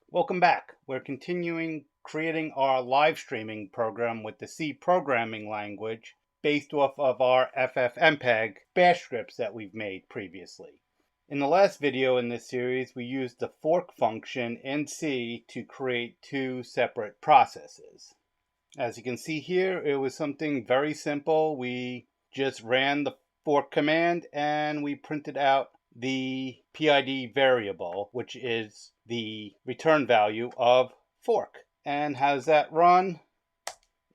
Welcome back. We're continuing creating our live streaming program with the C programming language based off of our FFmpeg bash scripts that we've made previously. In the last video in this series, we used the fork function in C to create two separate processes. As you can see here, it was something very simple. We just ran the fork command and we printed out the PID variable, which is the return value of fork. And how does that run?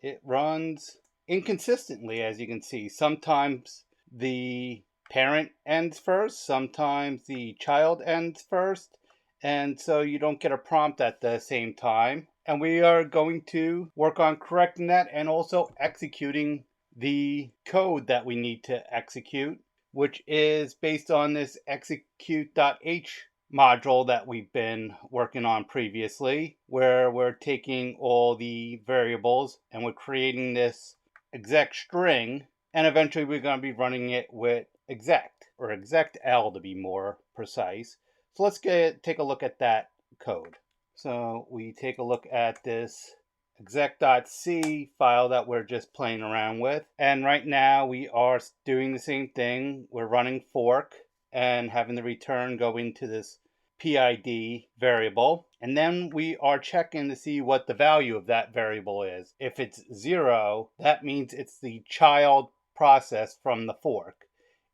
It runs inconsistently, as you can see. Sometimes the parent ends first, sometimes the child ends first, and so you don't get a prompt at the same time. And we are going to work on correcting that and also executing the code that we need to execute, which is based on this execute.h module that we've been working on previously, where we're taking all the variables and we're creating this exec string, and eventually we're going to be running it with exec, or execl to be more precise. So let's take a look at that code. So we take a look at this exec.c file that we're just playing around with. And right now we are doing the same thing. We're running fork and having the return go into this PID variable. And then we are checking to see what the value of that variable is. If it's 0, that means it's the child process from the fork.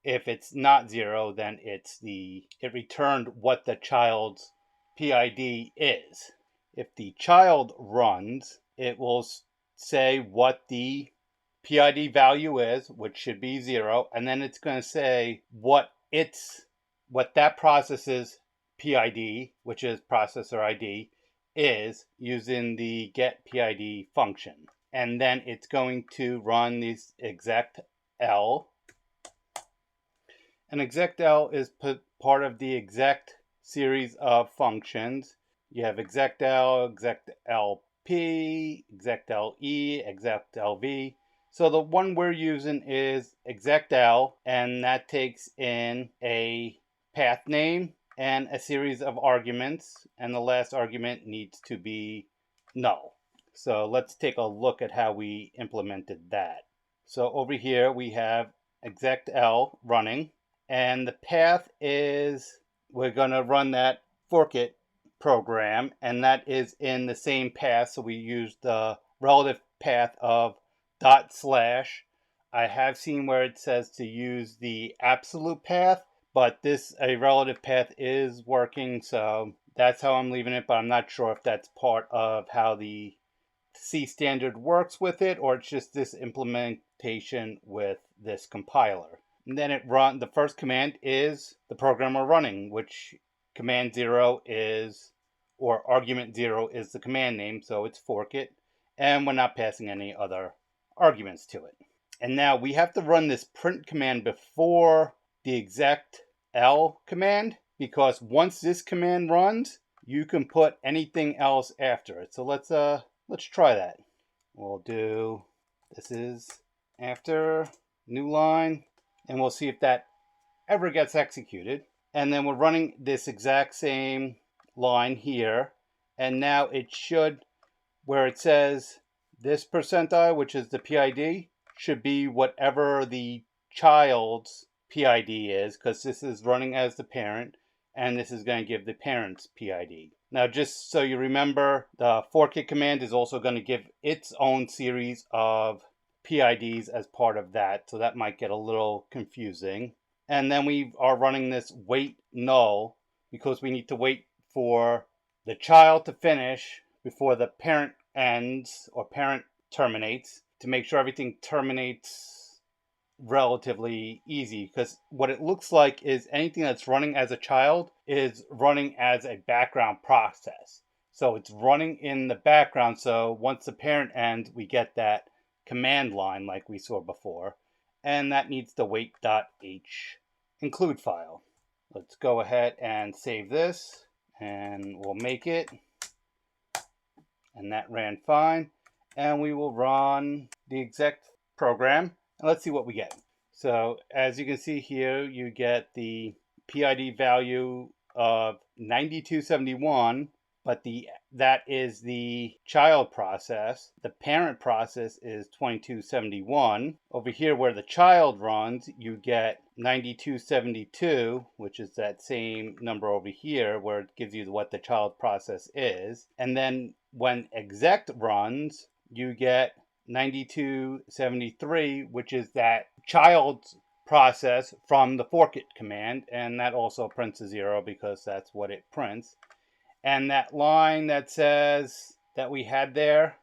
If it's not 0, then it returned what the child's PID is. If the child runs, it will say what the PID value is, which should be 0, and then it's going to say what that process's PID, which is processor ID, is using the getPID function. And then it's going to run this execl. And execl is part of the exec series of functions. You have execl, execlp, execle, execlv. So the one we're using is execl, and that takes in a path name and a series of arguments, and the last argument needs to be null. So let's take a look at how we implemented that. So over here we have execl running, and the path is, we're going to run that forkit program, and that is in the same path. So we use the relative path of /. I have seen where it says to use the absolute path, but a relative path is working, so that's how I'm leaving it, but I'm not sure if that's part of how the C standard works with it, or it's just this implementation with this compiler. And then the first command is the program we're running, which command 0 is, or argument 0 is the command name, so it's forkit, and we're not passing any other arguments to it. And now we have to run this print command before the execl command, because once this command runs, you can put anything else after it. So let's try that. We'll do, this is after new line, and we'll see if that ever gets executed. And then we're running this exact same line here, and now it should, where it says this %i, which is the PID, should be whatever the child's PID is, because this is running as the parent, and this is going to give the parent's PID. Now, just so you remember, the forkit command is also going to give its own series of PIDs as part of that, so that might get a little confusing. And then we are running this wait null, because we need to wait for the child to finish before the parent ends or parent terminates, to make sure everything terminates relatively easy, because what it looks like is anything that's running as a child is running as a background process. So it's running in the background, so once the parent ends, we get that command line like we saw before, and that needs the wait.h include file. Let's go ahead and save this, and we'll make it, and that ran fine. And we will run the exec program, and let's see what we get. So as you can see here, you get the PID value of 9271, but that is the child process. The parent process is 2271. Over here where the child runs, you get 9272, which is that same number over here where it gives you what the child process is. And then when exec runs, you get 9273, which is that child's process from the forkit command, and that also prints a 0 because that's what it prints. And that line that says that we had there,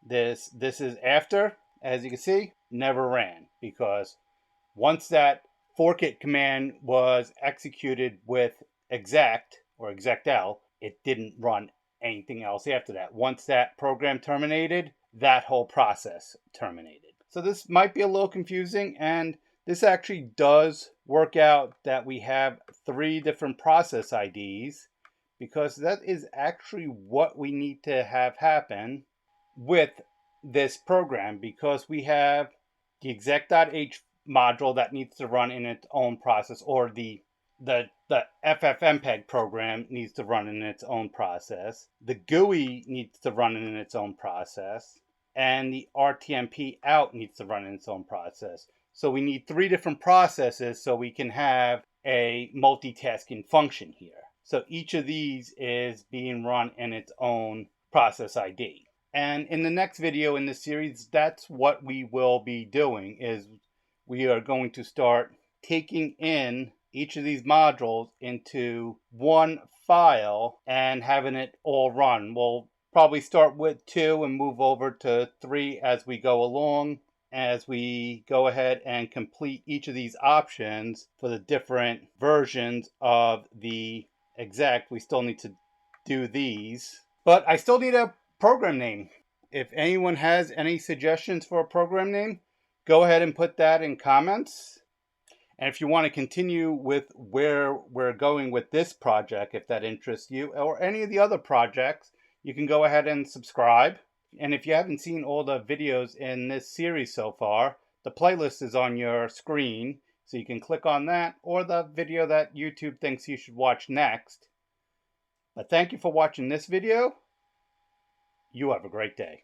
this is after, as you can see, never ran, because once that forkit command was executed with exec or execl, it didn't run anything else after that. Once that program terminated, that whole process terminated. So this might be a little confusing, and this actually does work out that we have 3 different process IDs, because that is actually what we need to have happen with this program, because we have the exec.h module that needs to run in its own process, or the FFmpeg program needs to run in its own process. The GUI needs to run in its own process, and the RTMP out needs to run in its own process. So we need 3 different processes so we can have a multitasking function here. So each of these is being run in its own process ID. And in the next video in this series, that's what we will be doing, is we are going to start taking in each of these modules into one file and having it all run. We'll probably start with 2 and move over to 3 as we go along, as we go ahead and complete each of these options for the different versions of the exec. We still need to do these, but I still need a program name. If anyone has any suggestions for a program name, go ahead and put that in comments. And if you want to continue with where we're going with this project, if that interests you, or any of the other projects, you can go ahead and subscribe. And if you haven't seen all the videos in this series so far, the playlist is on your screen, so you can click on that, or the video that YouTube thinks you should watch next. But thank you for watching this video. You have a great day.